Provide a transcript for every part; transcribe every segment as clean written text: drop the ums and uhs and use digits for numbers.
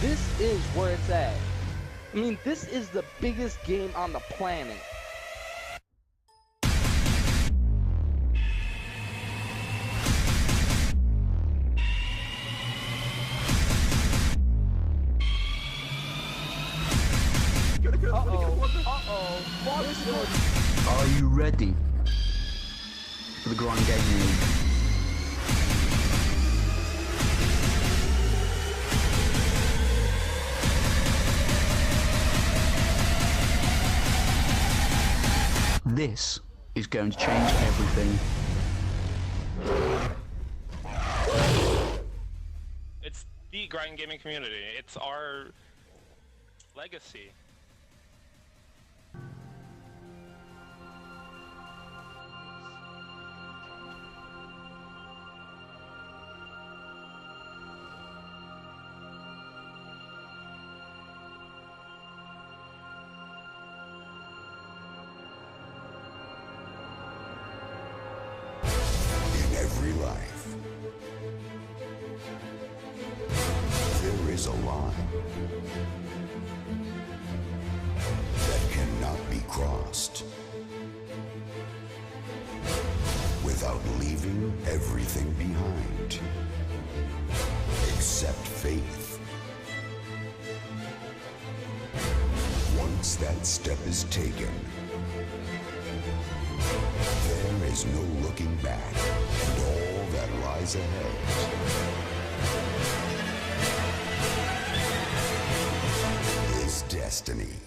this is where it's at. I mean, this is the biggest game on the planet. Are you ready for the Grand Game League? This is going to change everything. It's the grind gaming community. It's our legacy. Every life, there is a line that cannot be crossed without leaving everything behind, except faith. Once that step is taken, there is no looking back, and all that lies ahead is destiny.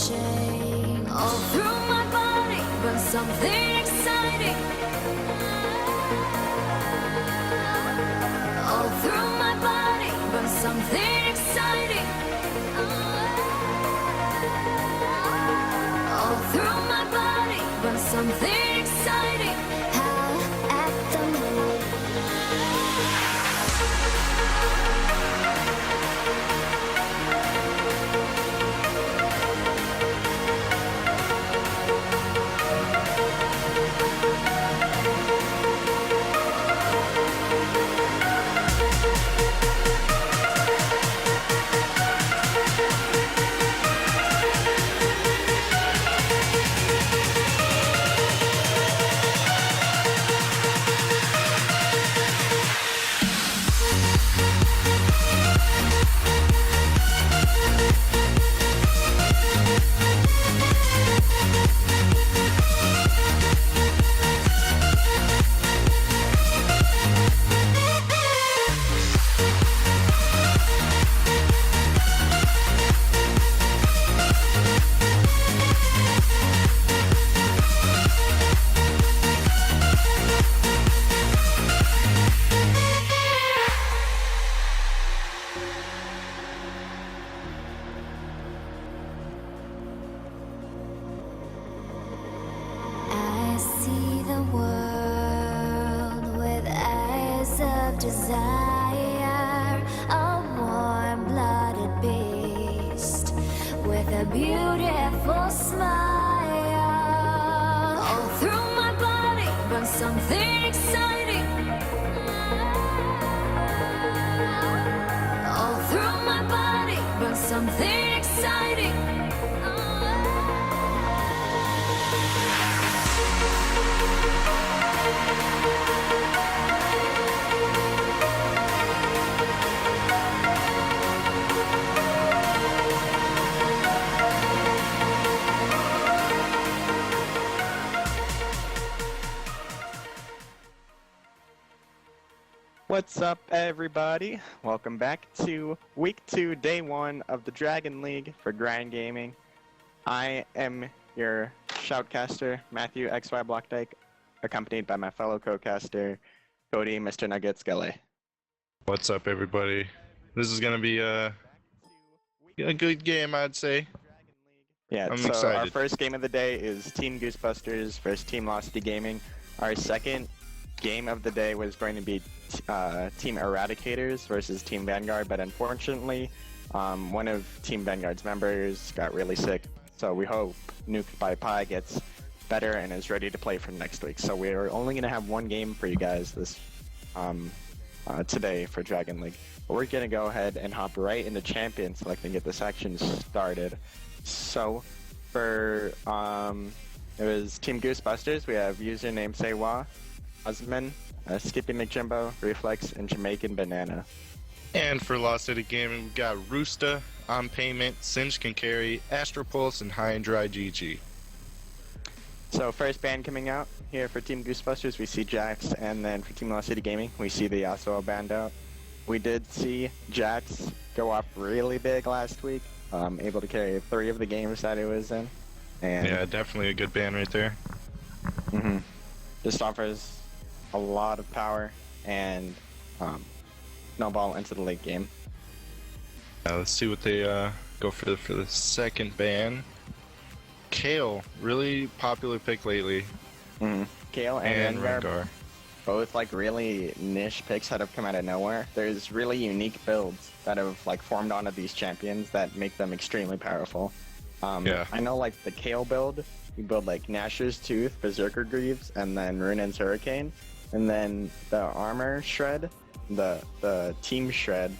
Chain all through my body, but something exciting. All through my body, but something exciting. All through my body, but something exciting. Hell at the moon. Desire, a warm-blooded beast with a beautiful smile. All through my body, but something exciting. All through my body, but something exciting. What's up, everybody? Welcome back to Week 2, Day 1 of the Dragon League for Grind Gaming. I am your shoutcaster, Matthew XY Blockdyke, accompanied by my fellow co-caster, Cody, Mr. Nugget Skele. What's up, everybody? This is gonna be a good game, I'd say. Yeah, I'm so excited. our first game of the day is Team Goosebusters versus Team Losty Gaming. Our second game of the day was going to be Team Eradicators versus Team Vanguard, but unfortunately, one of Team Vanguard's members got really sick. So we hope Nuke by Pi gets better and is ready to play for next week. So we're only going to have one game for you guys this today for Dragon League. But we're going to go ahead and hop right into Champion Select and get this action started. So for it was Team Goosebusters. We have username Sewa, Osman, Skippy McJimbo, Reflex, and Jamaican Banana. And for Lost City Gaming, we've got Roosta, On Payment, Singe Can Carry, Astropulse, and High and Dry GG. So first band coming out here for Team Goosebusters, we see Jax, and then for Team Lost City Gaming, we see the Yasuo band out. We did see Jax go off really big last week, able to carry 3 of the games that he was in. And Yeah, definitely a good band right there. Just offers a lot of power and snowball into the late game. Let's see what they go for the second ban. Kale, really popular pick lately. Kale And and Rengar, Rengar. both like really niche picks that have come out of nowhere. There's really unique builds that have like formed onto these champions that make them extremely powerful. Yeah. I know like the Kale build, you build like Nashor's Tooth, Berserker Greaves, and then Runan's Hurricane. And then the armor shred, the team shred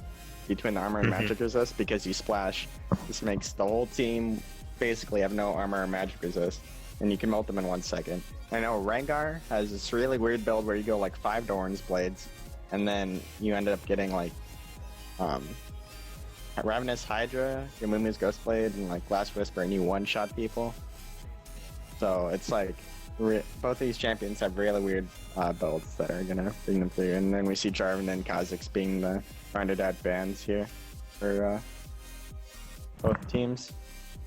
between the armor and magic resist, because you splash. This makes the whole team basically have no armor or magic resist, and you can melt them in 1 second. I know Rengar has this really weird build where you go like 5 Doran's Blades, and then you end up getting like Ravenous Hydra, Yamumu's Ghost Blade, and like Glass Whisper, and you one-shot people. So it's like both these champions have really weird builds that are gonna bring them through. And then we see Jarvan and Kha'Zix being the rounded out bands here for both teams.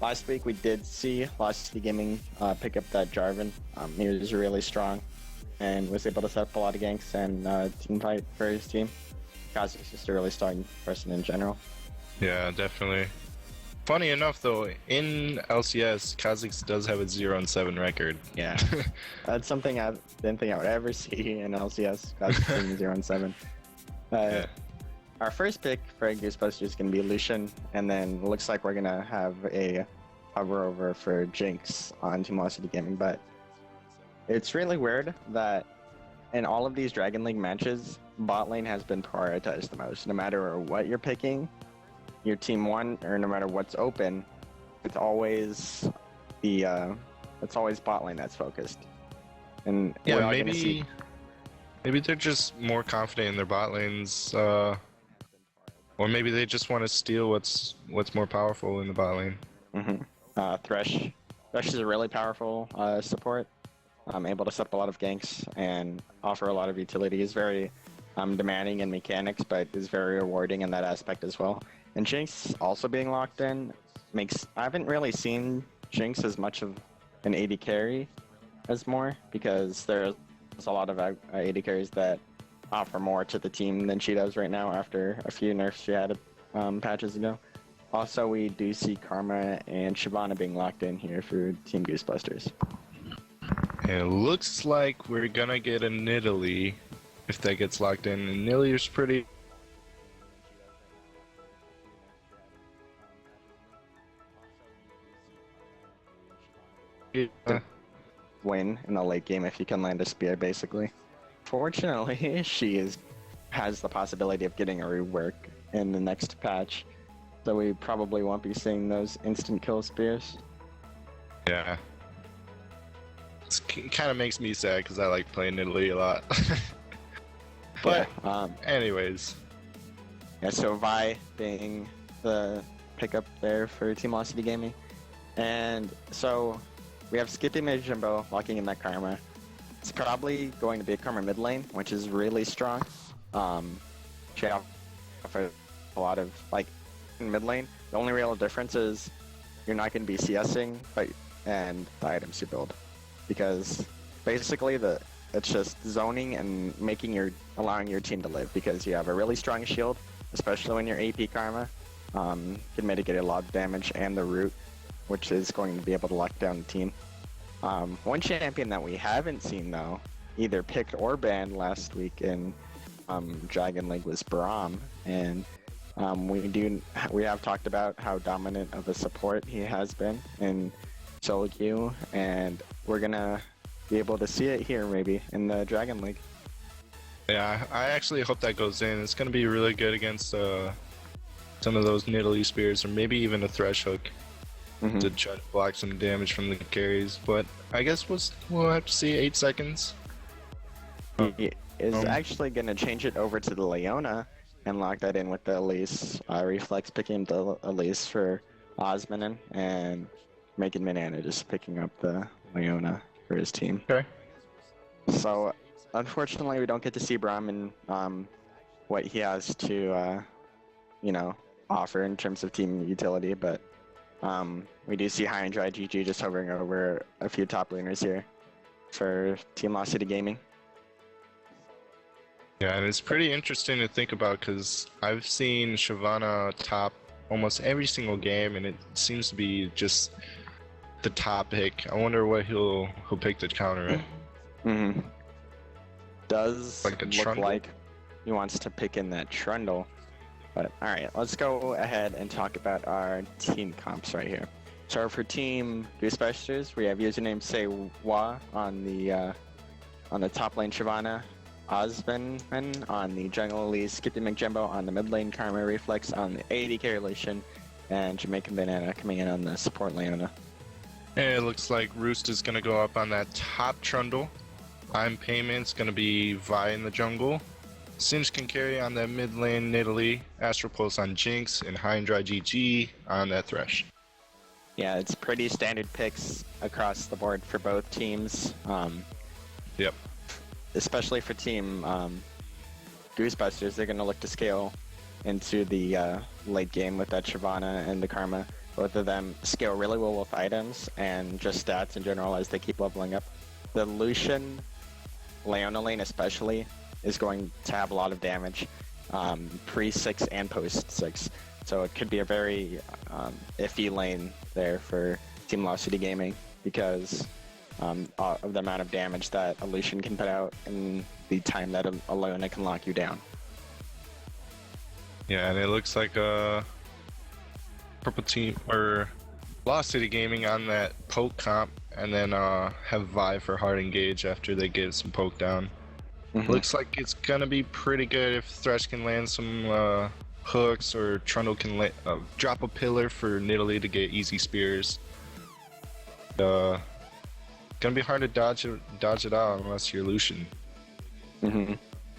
Last week we did see Lost City Gaming pick up that Jarvan. He was really strong and was able to set up a lot of ganks and team fight for his team. Kha'Zix is just a really strong person in general. Yeah, definitely. Funny enough, though, in LCS, Kha'Zix does have a 0-7 record. Yeah, that's something I didn't think I would ever see in LCS. Kha'Zix being 0-7. Yeah. Our first pick for Goosebusters is going to be Lucian, and then it looks like we're going to have a hover over for Jinx on Team Lost City Gaming. But it's really weird that in all of these Dragon League matches, bot lane has been prioritized the most. No matter what you're picking, your team one, or no matter what's open, it's always bot lane that's focused. And we're Yeah, all gonna see... maybe they're just more confident in their bot lanes, or maybe they just want to steal what's more powerful in the bot lane. Thresh is a really powerful support. Able to set up a lot of ganks and offer a lot of utility. He's very demanding in mechanics, but is very rewarding in that aspect as well. And Jinx also being locked in makes... I haven't really seen Jinx as much of an AD carry as more, because there's a lot of AD carries that offer more to the team than she does right now after a few nerfs she had patches ago. Also, we do see Karma and Shyvana being locked in here for Team Goosebusters. And it looks like we're gonna get a Nidalee if that gets locked in. And Nidalee's pretty... Win in the late game if you can land a spear, basically. Fortunately, she has the possibility of getting a rework in the next patch, so we probably won't be seeing those instant kill spears. Yeah. It kind of makes me sad because I like playing Nidalee a lot. But anyways. Yeah, so Vi being the pickup there for Team Lost City Gaming. And so we have Skippy Majimbo locking in that Karma. It's probably going to be a Karma mid lane, which is really strong. She offers a lot of, like, in mid lane, the only real difference is you're not going to be CSing, and the items you build. Because basically it's just zoning and allowing your team to live, because you have a really strong shield, especially when you're AP Karma. Can mitigate a lot of damage, and the root, which is going to be able to lock down the team. One champion that we haven't seen though, either picked or banned last week in Dragon League, was Braum, and we have talked about how dominant of a support he has been in solo queue, and we're gonna be able to see it here maybe in the Dragon League. Yeah, I actually hope that goes in. It's gonna be really good against some of those Nidalee spears, or maybe even a Thresh hook to try to block some damage from the carries. But I guess we'll have to see 8 seconds. He is actually going to change it over to the Leona and lock that in with the Elise. Reflex picking the Elise for Osminen, and making Banana just picking up the Leona for his team. Okay. So, unfortunately, we don't get to see Braum and what he has to, offer in terms of team utility, but we do see High and Dry GG just hovering over a few top laners here for Team Lost City Gaming. Yeah, and it's pretty interesting to think about, because I've seen Shyvana top almost every single game, and it seems to be just the top pick. I wonder what he'll pick to counter it. Does like a look Trundle? like he wants to pick in that Trundle. But alright, let's go ahead and talk about our team comps right here. So for Team Goosebusters, we have username Sewa on the top lane Shyvana, Osman on the jungle Elise, Skippy McJumbo on the mid lane, Karma Reflex on the AD carry Lucian, and Jamaican Banana coming in on the support Leona. And it looks like Roost is gonna go up on that top Trundle. I'm Payment's gonna be Vi in the jungle. Singe can carry on that mid lane Nidalee, Astral Pulse on Jinx, and High and Dry GG on that Thresh. Yeah, it's pretty standard picks across the board for both teams. Yep. Especially for Team Goosebusters, they're going to look to scale into the late game with that Shyvana and the Karma. Both of them scale really well with items and just stats in general as they keep leveling up. The Lucian Leona lane especially is going to have a lot of damage pre-6 and post-6. So it could be a very iffy lane there for Team Lost City Gaming, because of the amount of damage that a Lucian can put out and the time that a Leona can lock you down. Yeah, and it looks like Purple Team or Lost City Gaming on that poke comp, and then have Vi for hard engage after they get some poke down. Looks like it's gonna be pretty good if Thresh can land some hooks, or Trundle can drop a pillar for Nidalee to get easy spears. Gonna be hard to dodge it out unless you're Lucian.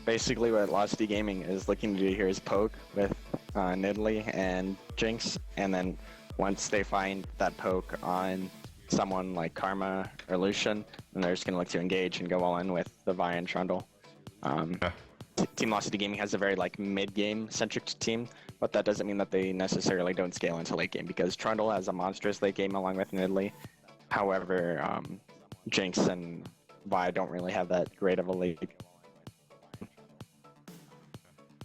Basically what Lost City Gaming is looking to do here is poke with Nidalee and Jinx, and then once they find that poke on someone like Karma or Lucian, then they're just going to look to engage and go all in with the Vi and Trundle. Team Lost City Gaming has a very mid-game centric team, but that doesn't mean that they necessarily don't scale into late game, because Trundle has a monstrous late game along with Nidalee. However, Jinx and Vi don't really have that great of a late.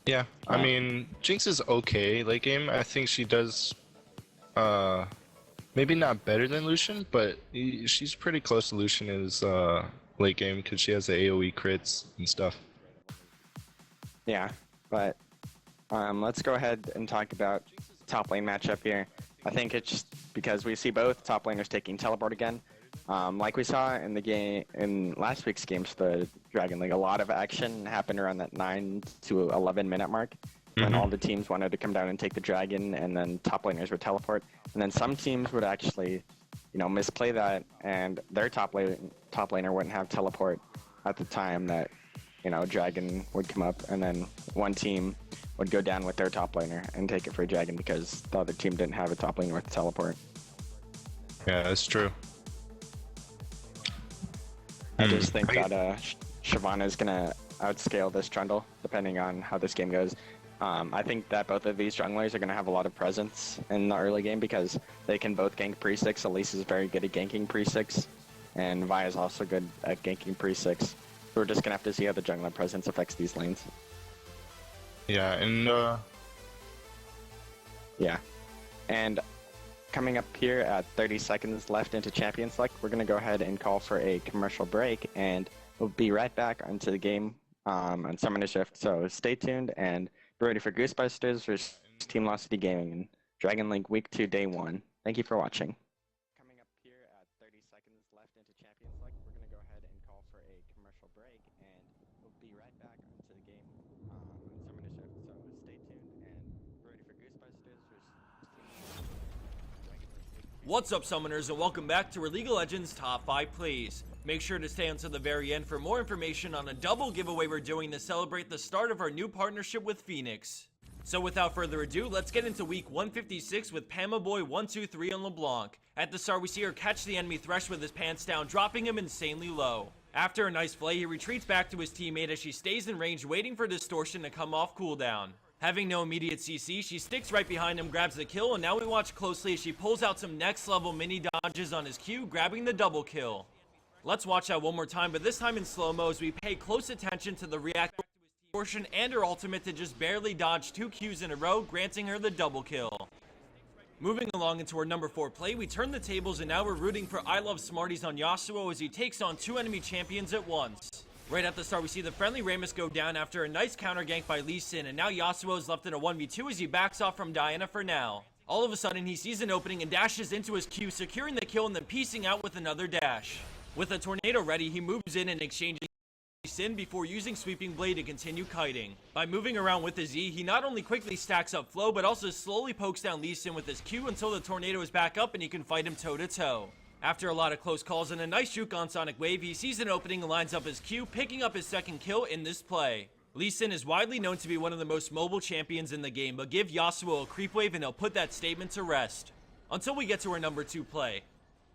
Yeah, I mean, Jinx is okay late game. I think she does, maybe not better than Lucian, but she's pretty close to Lucian as late game, because she has the AoE crits and stuff. Yeah, but let's go ahead and talk about top lane matchup here. I think it's just because we see both top laners taking teleport again. Like we saw in the game in last week's games for the Dragon League, a lot of action happened around that 9 to 11 minute mark when all the teams wanted to come down and take the dragon, and then top laners would teleport. And then some teams would actually, misplay that, and their top laner wouldn't have teleport at the time that, dragon would come up, and then one team would go down with their top laner and take it for a dragon because the other team didn't have a top laner with teleport. Yeah, that's true. I just think that Shyvana is going to outscale this Trundle, depending on how this game goes. I think that both of these junglers are going to have a lot of presence in the early game because they can both gank pre-6. Elise is very good at ganking pre-6, and Vi is also good at ganking pre-6. We're just going to have to see how the jungler presence affects these lanes. Yeah, and Yeah. And coming up here at 30 seconds left into Champion Select, we're going to go ahead and call for a commercial break, and we'll be right back onto the game on Summoner's Rift. So stay tuned and be ready for Goosebusters versus Team Lost City Gaming in Dragon Link Week 2, Day 1. Thank you for watching. Coming up here at 30 seconds left into Champion Select, we're going to go ahead and call for a commercial break, and we'll be right back onto the game on Summoner's Rift. So stay tuned and be ready for Goosebusters versus Team Lost City Gaming. What's up, Summoners, and welcome back to our League of Legends Top 5 Plays. Make sure to stay until the very end for more information on a double giveaway we're doing to celebrate the start of our new partnership with Phoenix. So without further ado, let's get into week 156 with Pamaboy123 on LeBlanc. At the start, we see her catch the enemy Thresh with his pants down, dropping him insanely low. After a nice play, he retreats back to his teammate as she stays in range, waiting for Distortion to come off cooldown. Having no immediate CC, she sticks right behind him, grabs the kill, and now we watch closely as she pulls out some next level mini dodges on his Q, grabbing the double kill. Let's watch that one more time, but this time in slow-mo as we pay close attention to the reaction to his Distortion and her ultimate to just barely dodge 2 Qs in a row, granting her the double kill. Moving along into our number 4 play, we turn the tables and now we're rooting for I Love Smarties on Yasuo as he takes on 2 enemy champions at once. Right at the start, we see the friendly Ramus go down after a nice counter gank by Lee Sin, and now Yasuo is left in a 1v2 as he backs off from Diana for now. All of a sudden, he sees an opening and dashes into his Q, securing the kill and then piecing out with another dash. With a tornado ready, he moves in and exchanges Sin before using Sweeping Blade to continue kiting. By moving around with his E, he not only quickly stacks up flow, but also slowly pokes down Lee Sin with his Q until the tornado is back up and he can fight him toe to toe. After a lot of close calls and a nice juke on Sonic Wave, he sees an opening and lines up his Q, picking up his second kill in this play. Lee Sin is widely known to be one of the most mobile champions in the game, but give Yasuo a creep wave and he'll put that statement to rest. Until we get to our number 2 play.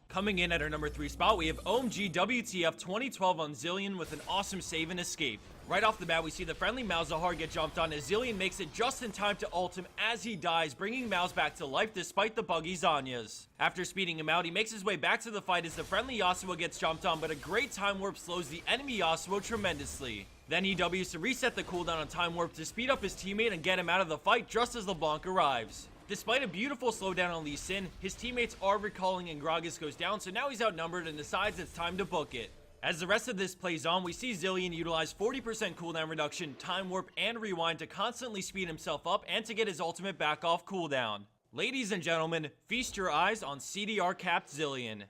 Coming in at our number 3 spot, we have OMG WTF 2012 on Zilean with an awesome save and escape. Right off the bat, we see the friendly Malzahar get jumped on as Zilean makes it just in time to ult him as he dies, bringing Malz back to life despite the buggy Zanyas. After speeding him out, he makes his way back to the fight as the friendly Yasuo gets jumped on, but a great time warp slows the enemy Yasuo tremendously. Then he Ws to reset the cooldown on time warp to speed up his teammate and get him out of the fight just as LeBlanc arrives. Despite a beautiful slowdown on Lee Sin, his teammates are recalling and Gragas goes down, so now he's outnumbered and decides it's time to book it. As the rest of this plays on, we see Zilean utilize 40% cooldown reduction, time warp, and rewind to constantly speed himself up and to get his ultimate back off cooldown. Ladies and gentlemen, feast your eyes on CDR capped Zilean.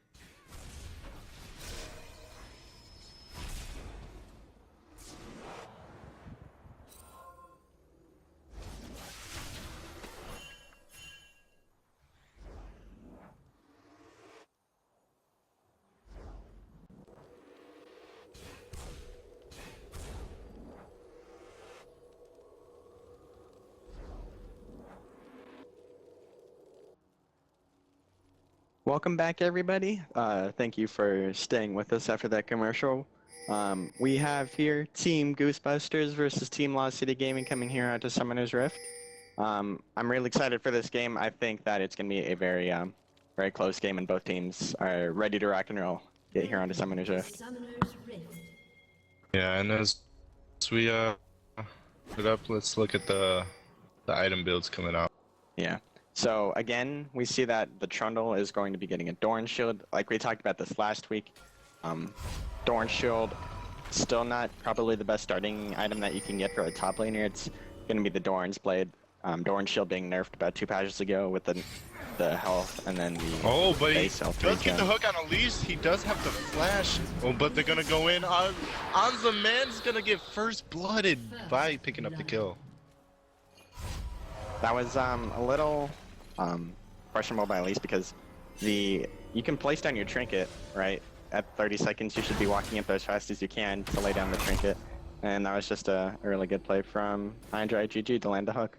Welcome back, everybody. Thank you for staying with us after that commercial. We have here Team Goosebusters versus Team Lost City Gaming coming here out to Summoner's Rift. I'm really excited for this game. I think that it's going to be a very close game, and both teams are ready to rock and roll. Get here onto Summoner's Rift. Summoner's Rift. yeah, and as we put up, let's look at the item builds coming out. Yeah. So again, we see that the Trundle is going to be getting a Doran Shield. Like we talked about this last week. Doran Shield, still not probably the best starting item that you can get for a top laner. It's going to be the Doran's Blade. Doran Shield being nerfed about 2 patches ago with the health and then the But he base health does get the regen. hook on Elise. He does have the flash. Oh, but they're gonna go in. Anza Man's gonna get first blooded by picking up the kill. That was a little questionable by Elise because you can place down your trinket, right? At 30 seconds, you should be walking up there as fast as you can to lay down the trinket. And that was just a really good play from Hydra GG to land the hook.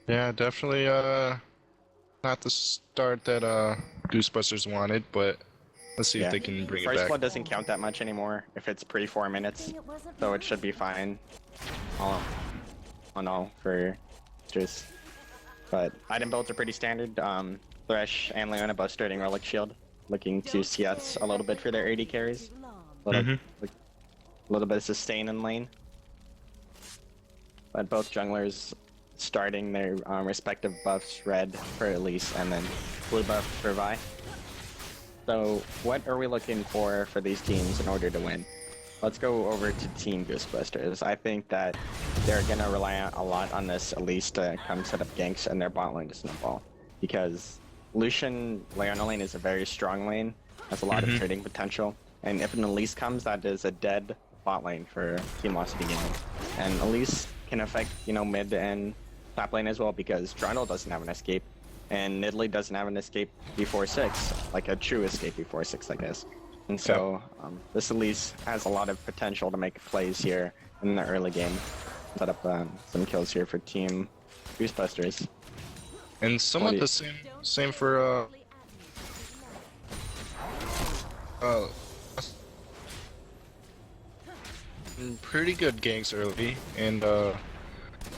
Yeah, definitely not the start that Goosebusters wanted, but Let's see if they can bring it First back. blood doesn't count that much anymore if it's pre 4 minutes, so it should be fine. All in all for just. But item builds are pretty standard. Thresh and Leona both starting Relic Shield, looking to CS a little bit for their AD carries. A little bit of sustain in lane. But both junglers starting their respective buffs, red for Elise and then blue buff for Vi. So what are we looking for these teams in order to win? Let's go over to Team Goosebusters. I think that they're going to rely a lot on this Elise to come set up ganks and their bot lane to snowball. Because Lucian Leona lane is a very strong lane, has a lot of trading potential. And if an Elise comes, that is a dead bot lane for Team Lost City Gaming. And Elise can affect, mid and top lane as well because Trundle doesn't have an escape. And Nidalee doesn't have an escape before 6, like a true escape before 6, I guess. And so this Elise has a lot of potential to make plays here in the early game. Set up some kills here for Team Goosebusters. And somewhat the same for pretty good ganks early, and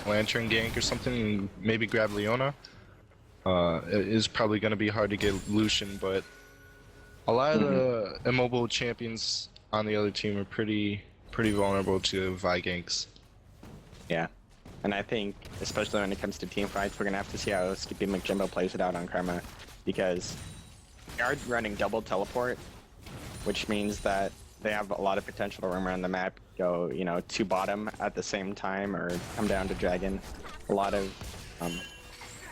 Lantern gank or something, and maybe grab Leona. It is probably going to be hard to get Lucian, but a lot of the immobile champions on the other team are pretty vulnerable to Vi ganks. Yeah, and I think, especially when it comes to team fights, we're going to have to see how Skippy McJimbo plays it out on Karma, because they are running double teleport, which means that they have a lot of potential to roam around the map, go, to bottom at the same time, or come down to dragon. A lot of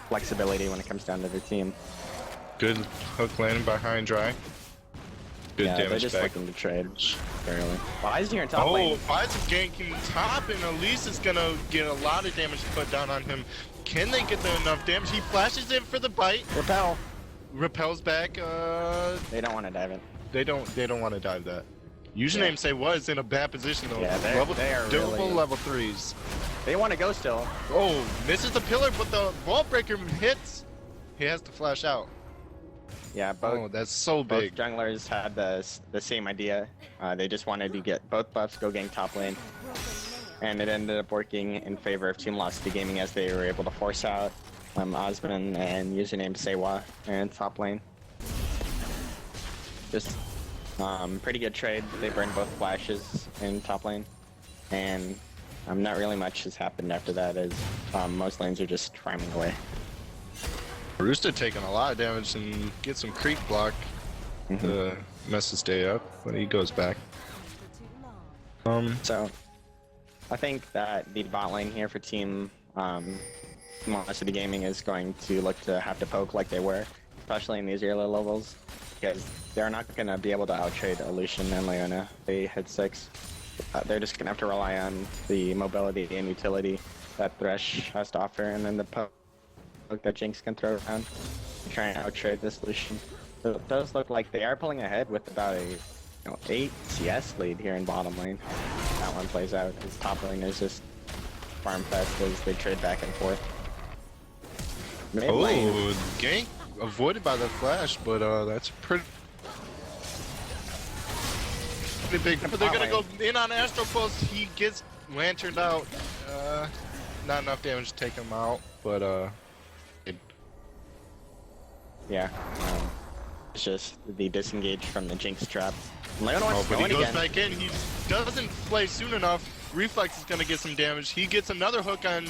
flexibility when it comes down to their team. Good hook landing behind Dry. Good damage they're just back. looking to trade fairly. Vi's here in top lane. Vi's ganking top, and Elise is gonna get a lot of damage put down on him. Can they get enough damage? He flashes in for the bite. Repel. Repels back. They don't want to dive in. They don't want to dive that. Username say was in a bad position though. Yeah, they are double really... level 3s. They want to go still. Oh, misses the pillar, but the wall breaker hits. He has to flash out. Yeah, both. That's so big. Both junglers had the same idea. They just wanted to get both buffs, go gang top lane, and it ended up working in favor of Team Lost City Gaming as they were able to force out Osman and username Sewa in top lane. Just pretty good trade. They burned both flashes in top lane, and not really much has happened after that, as most lanes are just farming away. Rooster taking a lot of damage and gets some creep block to mess his day up, but he goes back. So, I think that the bot lane here for Team Lost City Gaming is going to look to have to poke like they were, especially in these early levels, because they're not going to be able to outtrade Lucian and Leona. They hit 6. They're just going to have to rely on the mobility and utility that Thresh has to offer, and then the poke that Jinx can throw around to try and outtrade this Lucian. So it does look like they are pulling ahead with about a 8 CS lead here in bottom lane. That one plays out. His top lane is just farm fest as they trade back and forth. Mid lane. Gank avoided by the flash, but that's pretty big. But they're gonna go in on Astro Pulse. He gets lanterned out. Not enough damage to take him out, but yeah. It's just the disengage from the Jinx trap. Leona wants to but go he in goes again. back in. He doesn't play soon enough. Reflex is gonna get some damage. He gets another hook on.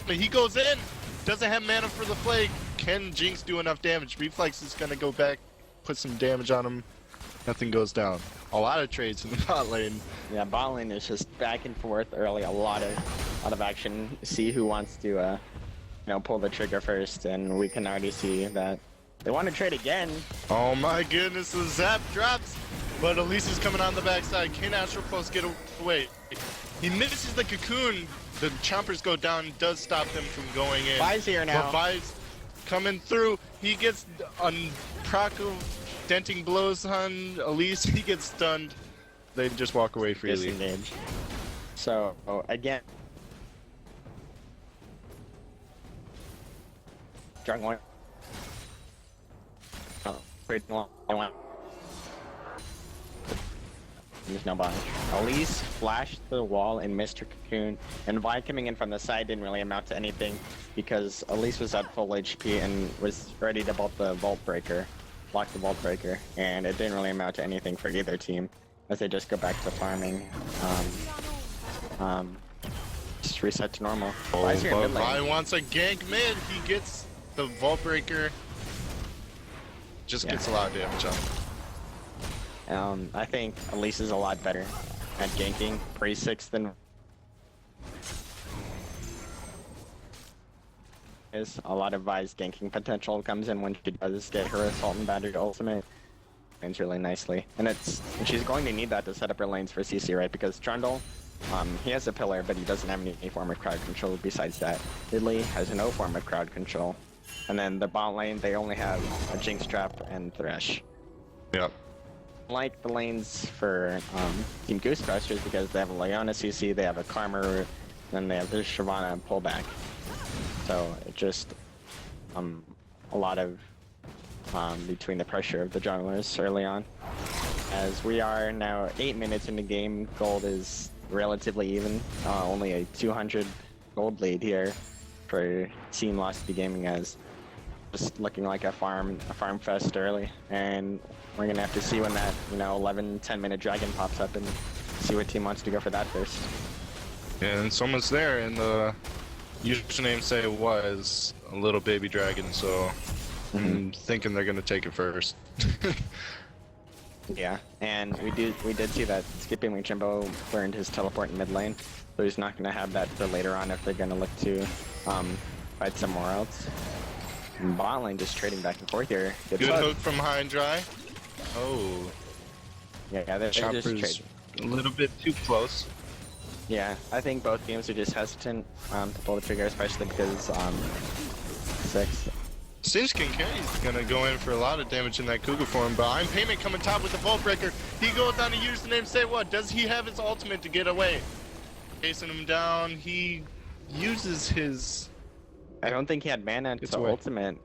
He goes in. Doesn't have mana for the plague. Can Jinx do enough damage? Reflex is gonna go back, put some damage on him. Nothing goes down. A lot of trades in the bot lane. Yeah, bot lane is just back and forth early. A lot of action. See who wants to, pull the trigger first, and we can already see that they want to trade again. Oh my goodness, the zap drops, but Elise is coming on the backside. Can Astro Pulse get away? He misses the cocoon. The chompers go down, does stop them from going in. Vi's here now. But Vi's coming through. He gets denting blows on Elise. He gets stunned. They just walk away freely. Disengage. So, again. Jungle. There's no bunch. Elise flashed the wall and Mr. Cocoon, and Vi coming in from the side didn't really amount to anything because Elise was at full HP and was ready to block the Vault Breaker, and it didn't really amount to anything for either team as they just go back to farming. Just reset to normal. Vi's here in But mid lane. Vi wants a gank mid. He gets the Vault Breaker. Just gets a lot of damage on him. I think Elise is a lot better at ganking pre-6 than is. A lot of Vi's ganking potential comes in when she does get her Assault and Battery ultimate. Lanes really nicely. And she's going to need that to set up her lanes for CC, right? Because Trundle, he has a pillar, but he doesn't have any form of crowd control besides that. Ridley has no form of crowd control. And then the bot lane, they only have a Jinx Trap and Thresh. Yep. Like the lanes for Team Goose Crushers because they have a Leona CC, they have a Karma root, then they have this Shyvana pullback. So it just a lot of between the pressure of the junglers early on. As we are now 8 minutes in the game, gold is relatively even. Only a 200 gold lead here for Team Lost to Gaming as just looking like a farm fest early, and we're gonna have to see when that 11-10 minute dragon pops up and see what team wants to go for that first. Yeah, and someone's there, and the username say it was a little baby dragon, so I'm thinking they're gonna take it first. Yeah, and we did see that Skipping Jimbo learned his teleport in mid lane, so he's not gonna have that for later on if they're gonna look to fight somewhere else. And bot lane just trading back and forth here. Good hook from High and Dry. Oh. Yeah, they're just Chopper's trading. a little bit too close. Yeah, I think both teams are just hesitant to pull the trigger, especially because 6. Singe Kincaid's gonna go in for a lot of damage in that Cougar form, but I'm Payment coming top with the Vault Breaker. He goes down to use the name Say What? Does he have his ultimate to get away? Chasing him down, he uses his... I don't think he had mana to ultimate.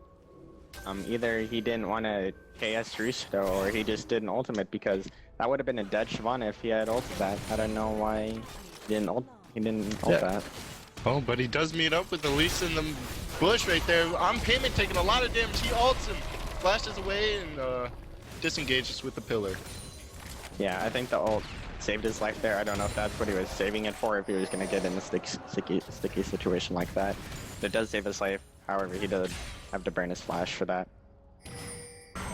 Either he didn't want to KS Rusto or he just didn't ultimate because that would have been a dead Shyvana if he had ulted that. I don't know why he didn't ult that. Oh, but he does meet up with Elise in the bush right there. I'm Payment taking a lot of damage. He ults him, flashes away, and disengages with the pillar. Yeah, I think the ult saved his life there. I don't know if that's what he was saving it for, if he was going to get in a sticky situation like that. It does save his life, however, he does have to burn his flash for that.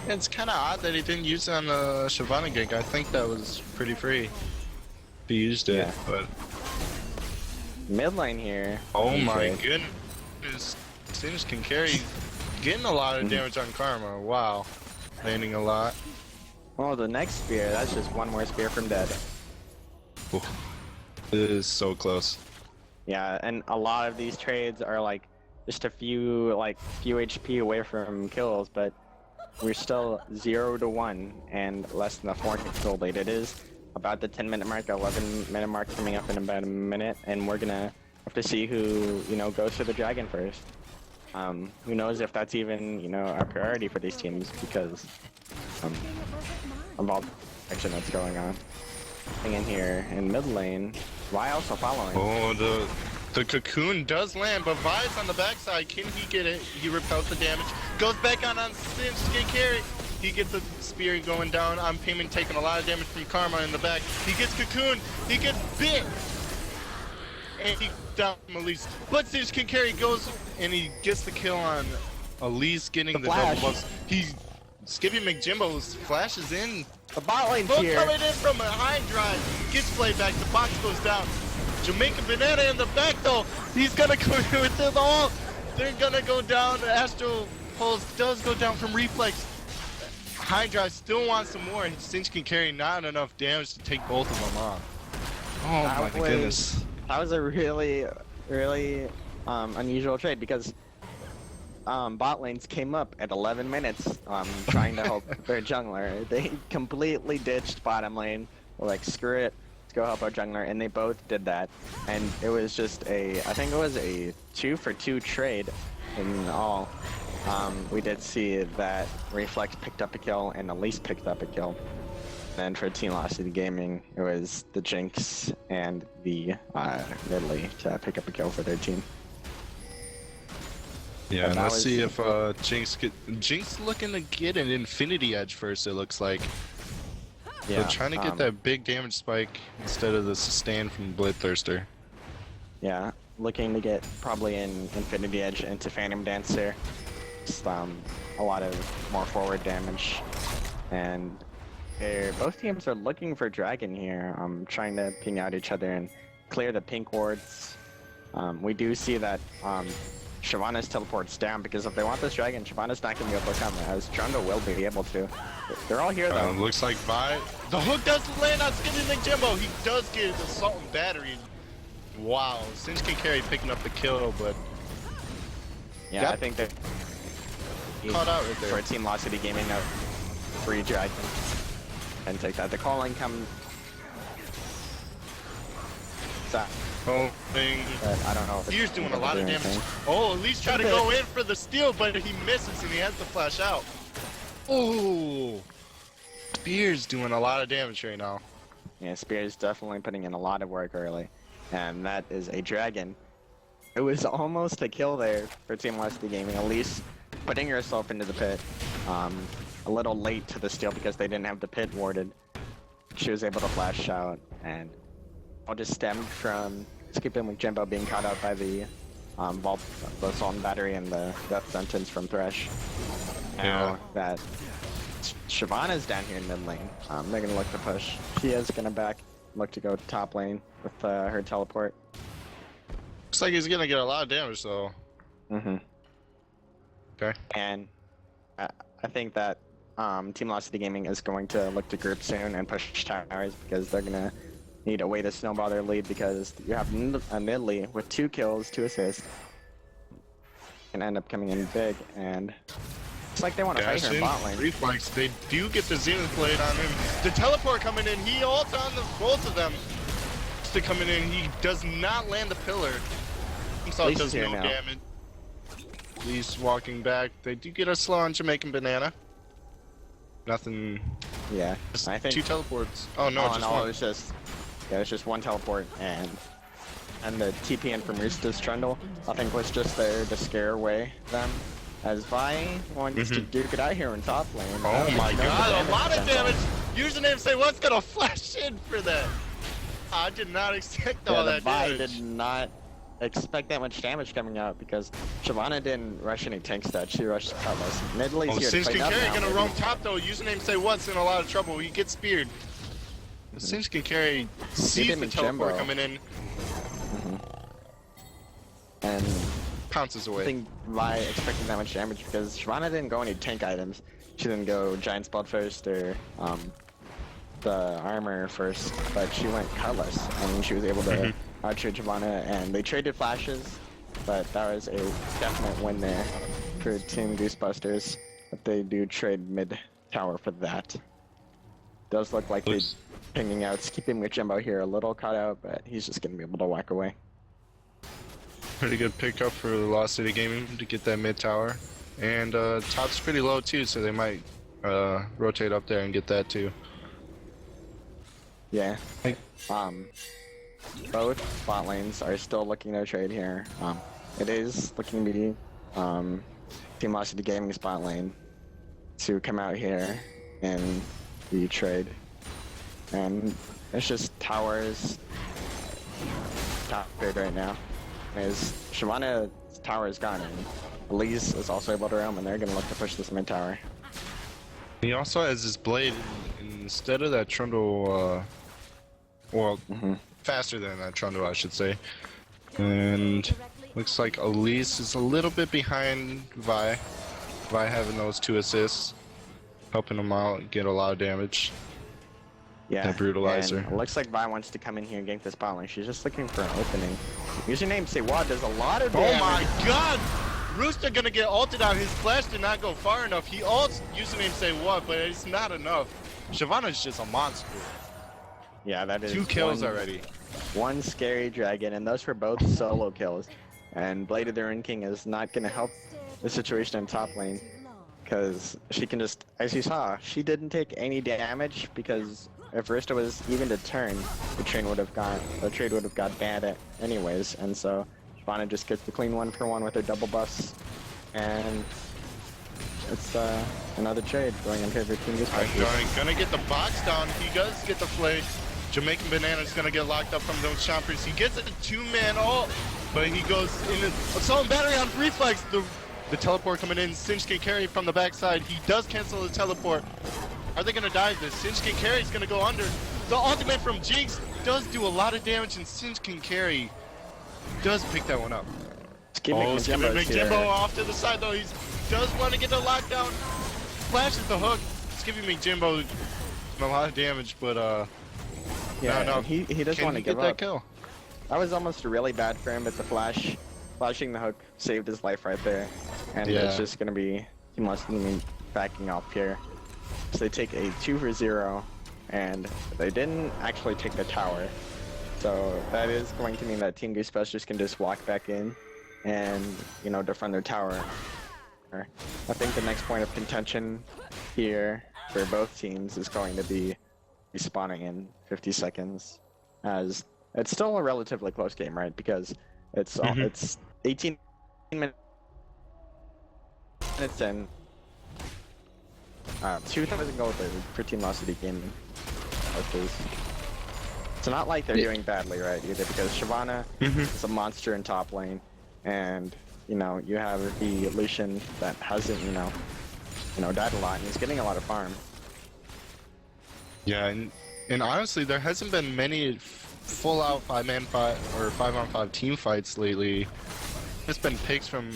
It's kind of odd that he didn't use it on the Shyvana gank. I think that was pretty free. He used it, Yeah. but... Mid lane here. Oh my goodness. Singe can carry, getting a lot of damage on Karma. Wow. Landing a lot. Oh, the next spear, that's just one more spear from dead. Ooh. It is so close. Yeah, and a lot of these trades are like just a few HP away from kills, but we're still 0 to 1 and less than a 4 gold lead. It is about the 10-minute mark, 11-minute mark coming up in about a minute, and we're gonna have to see who goes for the dragon first. Who knows if that's even a priority for these teams because of all the action that's going on. In here in mid lane, Vi also following. Oh, the cocoon does land, but Vi's on the backside. Can he get it? He repels the damage. Goes back on Singe to get carried. He gets the spear going down. I'm Payment taking a lot of damage from Karma in the back. He gets cocoon. He gets bit. And he down from Elise. But Singe can carry, goes and he gets the kill on Elise, getting the double buffs. He's Skippy McJimbo's flashes in. The bot lane's Both here. coming in from a high drive. Gets played back. The box goes down. Jamaican Banana in the back though. He's gonna go with the all. They're gonna go down. The Astro Pulse does go down from reflex. High drive still wants some more. Singe can carry not enough damage to take both of them on. Oh my goodness. That was a really unusual trade because bot lanes came up at 11 minutes trying to help their jungler. They completely ditched bottom lane. They're like, screw it, let's go help our jungler, and they both did that. And it was just I think it was a 2-for-2 trade in all. We did see that Reflex picked up a kill and Elise picked up a kill. then for Team Lost City Gaming, it was the Jinx and the Ridley to pick up a kill for their team. Yeah, And and that let's was- see if Jinx looking to get an Infinity Edge first. It looks like they're trying to get that big damage spike instead of the sustain from Bloodthirster. Yeah, looking to get probably an Infinity Edge into Phantom Dancer. Just a lot of more forward damage, and both teams are looking for Dragon here. Trying to ping out each other and clear the pink wards. We do see that Shyvana's teleports down because if they want this Dragon, Shyvana's not going to be able to come, as Trundle will be able to. They're all here though. Looks like Vi. The hook doesn't land on Skinny Nick Jimbo. He does get the Assault and Battery. Wow, Cinch can carry picking up the kill, but Yeah, Yep. I think that caught out right for there. a Team Lost City Gaming note, free Dragon and take that. The calling comes. Oh, thing. But I don't know. If it's Spear's doing a gonna lot do of damage. anything. Oh, at least try to go in for the steal, but he misses and he has to flash out. Oh, Spear's doing a lot of damage right now. Yeah, Spear's definitely putting in a lot of work early, and that is a Dragon. It was almost a kill there for Team Lost City Gaming. At least putting yourself into the pit. A little late to the steal because they didn't have the pit warded. She was able to flash out, and all just stemmed from Skipping with Jimbo being caught out by the vault, the assault and battery, and the death sentence from Thresh. Now that Shyvana's down here in mid lane, they're gonna look to push. She is gonna look to go top lane with her teleport. Looks like he's gonna get a lot of damage though. Okay. And I think that Team Lost City Gaming is going to look to group soon and push towers because they're gonna need a way to snowball their lead because you have a Nidley with 2 kills, 2 assists, and end up coming in big. And it's like they want to fight her in bot lane. Reflex. They do get the Zenith Blade on him. The teleport coming in. He ults on both of them. To coming in, he does not land the pillar. Himself does no damage. Least walking back. They do get a slow on Jamaican Banana. Nothing. Yeah, Just I think 2 teleports. Oh no, just one. it was just it's just 1 teleport, and the TP in from Rooster's Trundle I think was just there to scare away them. As Vi wants to duke it out here in top lane. Oh my god, a lot of potential. damage! Username say what's gonna flash in for that. I did not expect all that Vi damage. did not expect that much damage coming out because Shyvana didn't rush any tank stats. She rushed Cutlass. Nidley's here to Singe play can up carry now, gonna maybe. roam top though. Username say what's in a lot of trouble. He gets speared. Singe can carry sees him the in teleport Jimbo. coming in, And pounces I away. think Vi expected that much damage because Shyvana didn't go any tank items. She didn't go Giant Spell first or the armor first, but she went Cutlass and she was able to outtrade Shyvana, and they traded flashes, but that was a definite win there for Team Goosebusters. But they do trade mid tower for that. Does look like they're pinging out, keeping with Jimbo here a little caught out, but he's just gonna be able to whack away. Pretty good pickup for Lost City Gaming to get that mid tower, and top's pretty low too, so they might rotate up there and get that too. Yeah. Both bot lanes are still looking to trade here. It is looking to be Team Lost City Gaming's bot lane to come out here and the trade. And it's just towers top trade right now. Is Shyvana's tower is gone, and Elise is also able to roam, and they're gonna look to push this mid tower. He also has his blade instead of that Trundle, faster than that Trundle, I should say. And looks like Elise is a little bit behind Vi. Vi having those 2 assists, helping him out and get a lot of damage. Yeah, That brutalizer. and it looks like Vi wants to come in here and gank this bot lane. She's just looking for an opening. Username say what does a lot of damage. Oh my god! Rooster gonna get ulted out. His flash did not go far enough. He ults username say what, but it's not enough. Shyvana's just a monster. Yeah, that is 2 kills already. 1 scary dragon, and those were both solo kills. And Blade of the Ruin King is not gonna help the situation in top lane, because she can just, as you saw, she didn't take any damage because if Rista was even to turn, the trade would have got banned anyways, and so Shyvana just gets the clean 1-for-1 with her double buffs, and it's another trade going in favor of Team Goose. Gonna get the box down. He does get the flay. Jamaican Banana's gonna get locked up from those chompers. He gets a 2-man ult, but he goes in assault and battery on reflex. The teleport coming in. Singe can carry from the backside. He does cancel the teleport. Are they gonna dive this? Singe can carry is gonna go under. The ultimate from Jinx does do a lot of damage, and Singe can carry does pick that one up. Skipping Jimbo off to the side though. He does want to get the lockdown. Flashes the hook. Skipping Jimbo a lot of damage, but yeah, no. He does want to give that up. Kill? That was almost really bad for him, but the flashing the hook saved his life right there, and it's just gonna be Team Lost backing off here. So they take a 2-for-0, and they didn't actually take the tower. So that is going to mean that Team Goose Busters can just walk back in and, you know, defend their tower. I think the next point of contention here for both teams is going to be respawning in 50 seconds, as it's still a relatively close game, right? Because it's 18 minutes in. 2,000 gold for Team Lost City Gaming. It's not like they're doing badly, right? Either because Shyvana is a monster in top lane, and you know you have the Lucian that hasn't you know died a lot and he's getting a lot of farm. Yeah, and honestly, there hasn't been many full-out 5-man fight or 5-on-5 team fights lately. It's been picks from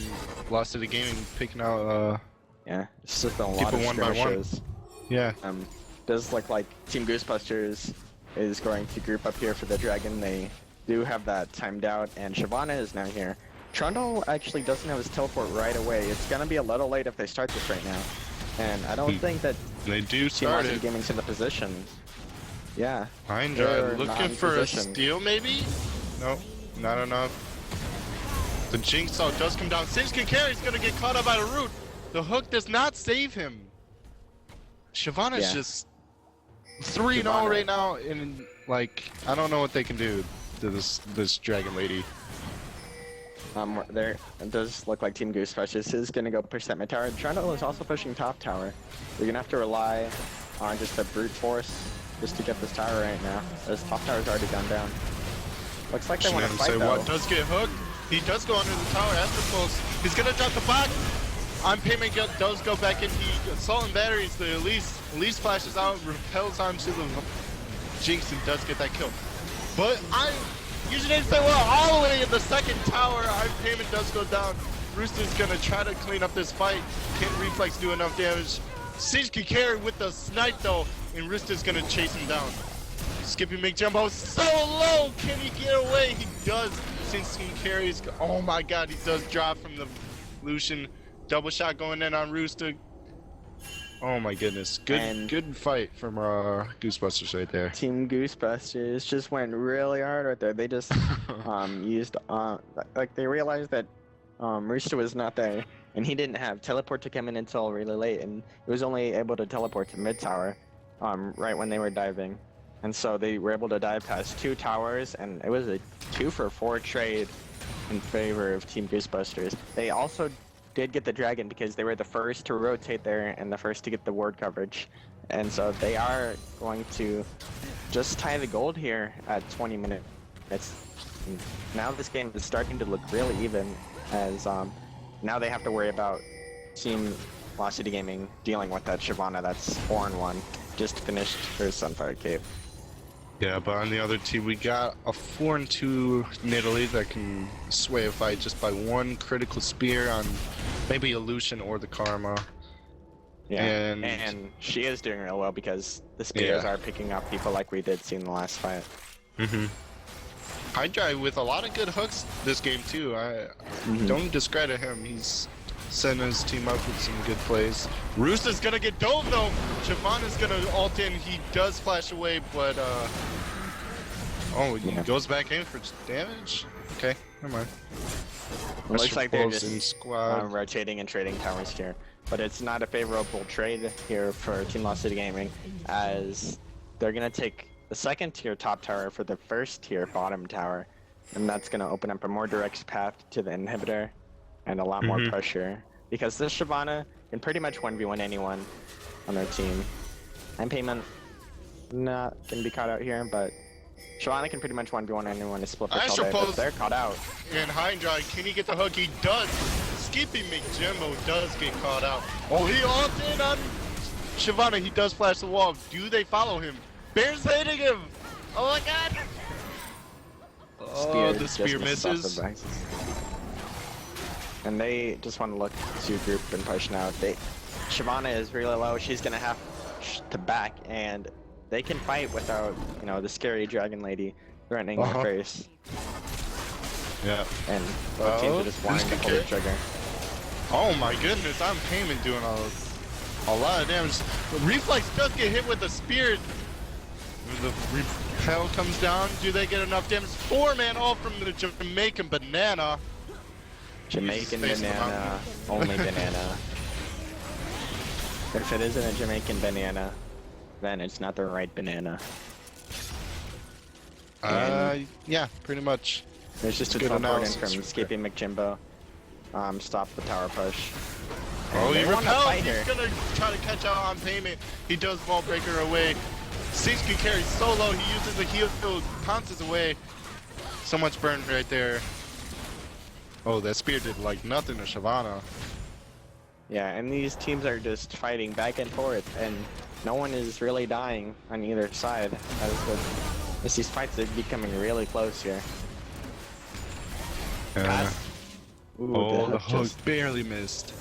Lost City Gaming picking out. Yeah, it's just been a lot of one by one. Yeah. Does look like Team Goosebusters is going to group up here for the dragon. They do have that timed out, and Shyvana is now here. Trundle actually doesn't have his teleport right away. It's gonna be a little late if they start this right now, and I don't think that they do Team start Lost it. Gaming's in the position. Yeah. Hindra looking for a steal, maybe? Nope, not enough. The Jinx ult does come down. Singe can carry. He's gonna get caught up by the root. The hook does not save him. Shyvana's just 3-0 right now, and like I don't know what they can do to this dragon lady. There it does look like Team Goosebusters is gonna go push that mid tower. Trundle is also pushing top tower. You're gonna have to rely on just the brute force just to get this tower right now. This top tower's already gone down. Looks like they want to fight though. What does get hooked? He does go under the tower after pulse. He's gonna drop the box. On payment does go back in. He assault and batteries. The Elise flashes out, repels onto the Jinx, and does get that kill. But usually didn't play well all the way in the second tower. On payment does go down. Rooster's gonna try to clean up this fight. Can Reflex do enough damage? Singe can carry with the snipe though, and Rooster's gonna chase him down. Skippy McJumbo so low. Can he get away? He does. Singe can carries. Oh my God, he does drop from the Lucian. Double shot going in on Rooster. Oh my goodness. Good fight from Goosebusters right there. Team Goosebusters just went really hard right there. They just used like they realized that Rooster was not there, and he didn't have teleport to come in until really late, and he was only able to teleport to mid tower right when they were diving. And so they were able to dive past 2 towers, and it was a 2-for-4 trade in favor of Team Goosebusters. They also did get the dragon because they were the first to rotate there and the first to get the ward coverage, and so they are going to just tie the gold here at 20 minutes. Now this game is starting to look really even, as now they have to worry about Team Lost City Gaming dealing with that Shyvana that's 4-1, just finished her Sunfire Cape. Yeah, but on the other team, we got a 4-2 Nidalee that can sway a fight just by one critical spear on maybe a Lucian or the Karma. Yeah, and she is doing real well because the spears are picking up people like we did see in the last fight. Hydra with a lot of good hooks this game too. I don't discredit him. He's setting his team up with some good plays. Rooster's gonna get dove though. Shyvana's gonna ult in. He does flash away, but he goes back in for damage. Okay, never mind. It looks like they're just rotating and trading towers here. but it's not a favorable trade here for Team Lost City Gaming, as they're gonna take the second tier top tower for the first tier bottom tower, and that's gonna open up a more direct path to the inhibitor and a lot more pressure, because this Shyvana can pretty much 1v1 anyone on their team. And Payment not gonna be caught out here, but Shyvana can pretty much 1v1 anyone to split the I all day, but suppose- they're caught out. And Hydra, can he get the hook? He does. Skippy McJimbo does get caught out. Oh, he ulted on Shyvana. He does flash the wall. Do they follow him? Bear's hitting him. Oh my god. Oh, the just spear misses off misses. the backs. And they just want to look to group and push now. Shyvana is really low. She's gonna have to back, and they can fight without, you know, the scary dragon lady threatening their face. Yeah. And both teams are just wanting to pull the good. trigger. Oh my goodness, I'm Payment doing a lot of damage. Reflex does get hit with a spear. The repel comes down. Do they get enough damage? 4-man all from the Jamaican banana. Jamaican Face the banana, only banana. If it isn't a Jamaican banana, then it's not the right banana. Yeah, pretty much. There's just a Good teleport in analysis from right Skippy McJimbo. Stop the tower push. Oh, he they wanna repels. fight He's her. gonna try to catch out on Payment. He does wall breaker away. Sixky carries solo. He uses the heal, pounces away. So much burn right there. Oh, that spear did like nothing to Shyvana. Yeah, and these teams are just fighting back and forth, and no one is really dying on either side. As these fights are becoming really close here. Ooh, Oh, the hook just- barely missed.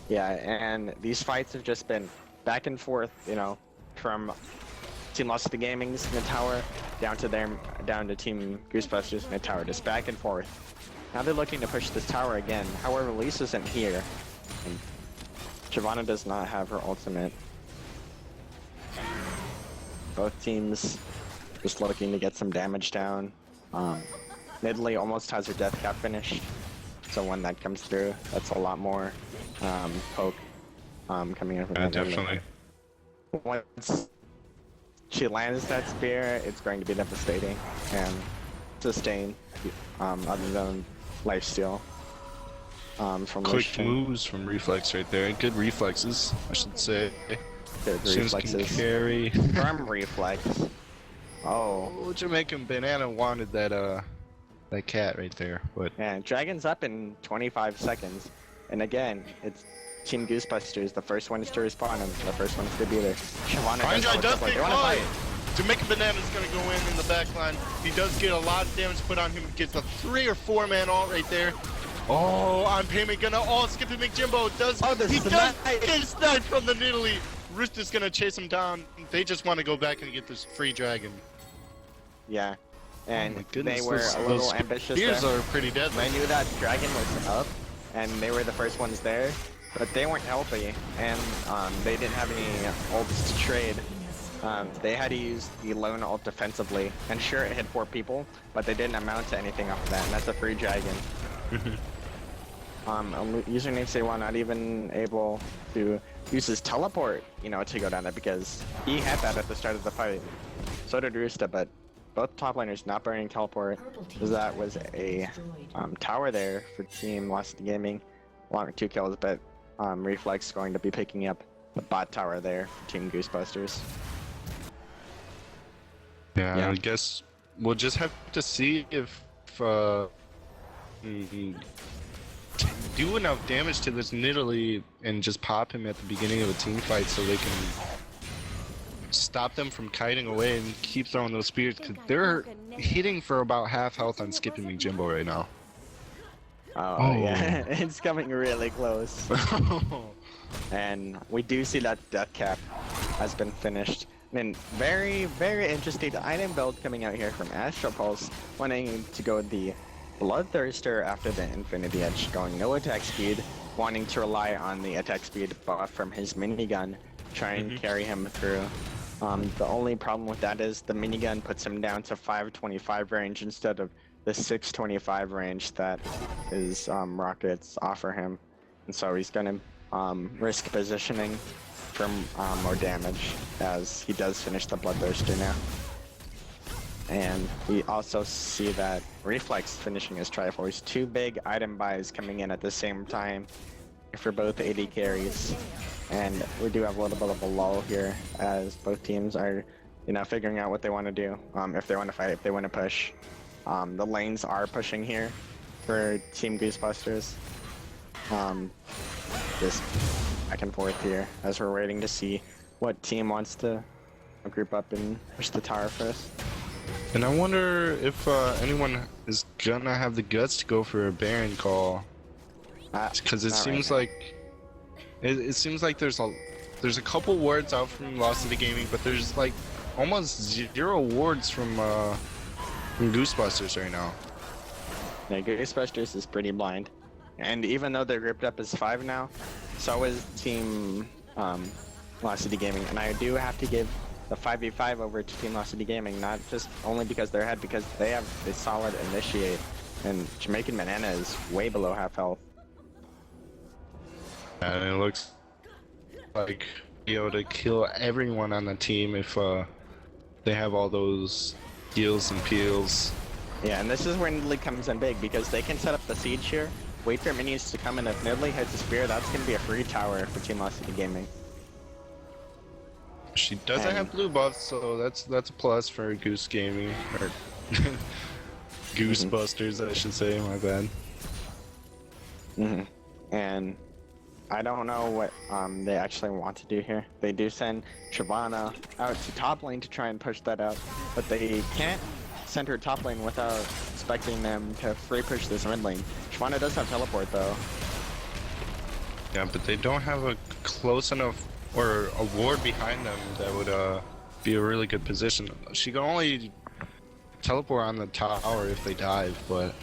Yeah, and these fights have just been back and forth, you know, from Team Lost to Gaming's mid tower down to Team Goosebusters mid tower, just back and forth. Now they're looking to push this tower again. However, Lisa isn't here, and Shyvana does not have her ultimate. Both teams just looking to get some damage down. Nidalee almost has her death cap finished, so when that comes through, that's a lot more poke coming in from Yeah, Nidalee. definitely. Once she lands that spear, it's going to be devastating and sustain, other than lifesteal. From Quick Lucian. moves from Reflex right there. Good reflexes, I should say. Good Sims can reflexes carry. from Reflex. Oh, Oh, Jamaican banana wanted that cat right there, but yeah, Dragon's up in 25 seconds. And again, it's Team Goosebusters, the first ones to respawn and the first ones to be there. Shyvana Hydra does get they wanna caught. fight. Jamaican banana's gonna go in the back line. He does get a lot of damage put on him. Gets a 3 or 4-man ult right there. Oh, on Payment gonna Skippy McJimbo does. Oh, the he does snipe. get sniped from the Nidalee. Rooster's gonna chase him down. They just want to go back and get this free dragon. Yeah, and Oh my goodness, they were those- a little those ambitious spears there. are pretty deadly. They knew that Dragon was up, and they were the first ones there, but they weren't healthy, and they didn't have any ults to trade. They had to use the lone ult defensively, and sure, it hit 4 people, but they didn't amount to anything off of that, and that's a free Dragon. Username Say1 not even able to use his teleport, you know, to go down there, because he had that at the start of the fight. So did Roosta, but both top laners not burning teleport, because that was a tower there for Team Lost Gaming, along with 2 kills, but Reflex going to be picking up the bot tower there for Team Goosebusters. Yeah, I guess we'll just have to see if do enough damage to this Nidalee and just pop him at the beginning of a team fight so they can stop them from kiting away and keep throwing those spears, because they're hitting for about half health on Skippy McJimbo right now. Oh, yeah, it's coming really close. And we do see that death cap has been finished. And very, very interesting item build coming out here from Astral Pulse, wanting to go the Bloodthirster after the Infinity Edge, going no attack speed, wanting to rely on the attack speed buff from his minigun, try and carry him through. The only problem with that is the minigun puts him down to 525 range instead of the 625 range that his rockets offer him. And so he's gonna risk positioning for more damage, as he does finish the Bloodthirster now. And we also see that Reflex finishing his Triforce. 2 big item buys coming in at the same time for both AD carries. And we do have a little bit of a lull here as both teams are, you know, figuring out what they want to do. If they want to fight, if they want to push. The lanes are pushing here for Team Goosebusters. Just back and forth here as we're waiting to see what team wants to group up and push the tower first. And I wonder if anyone is gonna have the guts to go for a Baron call, because it seems like it seems like there's a couple wards out from Lost City Gaming, but there's like almost 0 wards from Goosebusters right now. Yeah, Goosebusters is pretty blind, and even though they're grouped up as 5 now, so is Team Lost City Gaming, and I do have to give the 5v5 over to Team Lost City Gaming, not just only because they're ahead, because they have a solid initiate, and Jamaican Banana is way below half health. And it looks like be able to kill everyone on the team if they have all those heals and peels. Yeah, and this is where Nidalee comes in big, because they can set up the siege here, wait for minions to come in. If Nidalee hits a spear, that's going to be a free tower for Team Lost City Gaming. She doesn't have blue buffs, so that's a plus for Goose Gaming, or Goosebusters, I should say. My bad. And I don't know what they actually want to do here. They do send Shyvana out to top lane to try and push that out, but they can't send her top lane without expecting them to free push this mid lane. Shyvana does have teleport though. Yeah, but they don't have a close enough or a ward behind them that would be a really good position. She can only teleport on the tower if they dive, but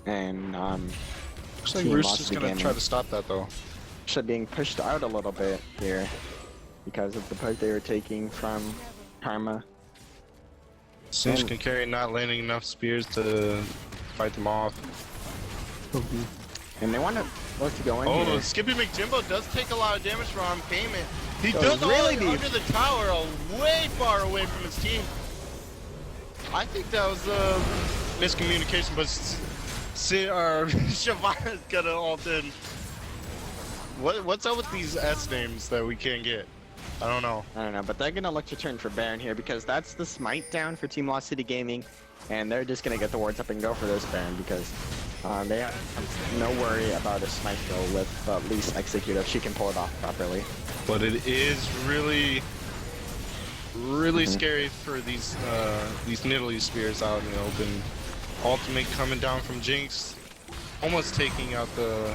And looks like Rooster's gonna try to stop that though. Actually being pushed out a little bit here because of the poke they were taking from Karma. Singe can carry not landing enough spears to fight them off. And they want to look to go in Oh, here. Skippy McJimbo does take a lot of damage from payment. He Goes does really all deep. under the tower, way far away from his team. I think that was miscommunication, but Shyvana's gonna ult in. What's up with these S names that we can't get? I don't know. I don't know, but they're gonna look to turn for Baron here because that's the smite down for Team Lost City Gaming, and they're just gonna get the wards up and go for this Baron because they have no worry about a smite kill with at least Execute if she can pull it off properly. But it is really scary for these Nidalee spears out in the open. Ultimate coming down from Jinx, almost taking out the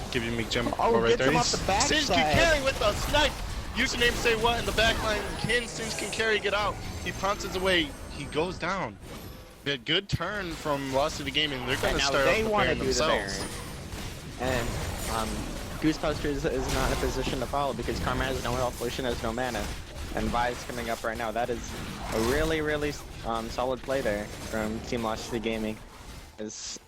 Skippy McJimbo right there. Singe can carry with the snipe. Username say what in the back line. Singe can carry, get out. He pounces away. He goes down. A good turn from Lost City Gaming. They're going to start they off want the to Baron do the themselves. Baron, and Goosebusters is not in a position to follow because Karma has no health, Lucian has no mana, and Vi's coming up right now. That is a really solid play there from Team Lost City Gaming. Is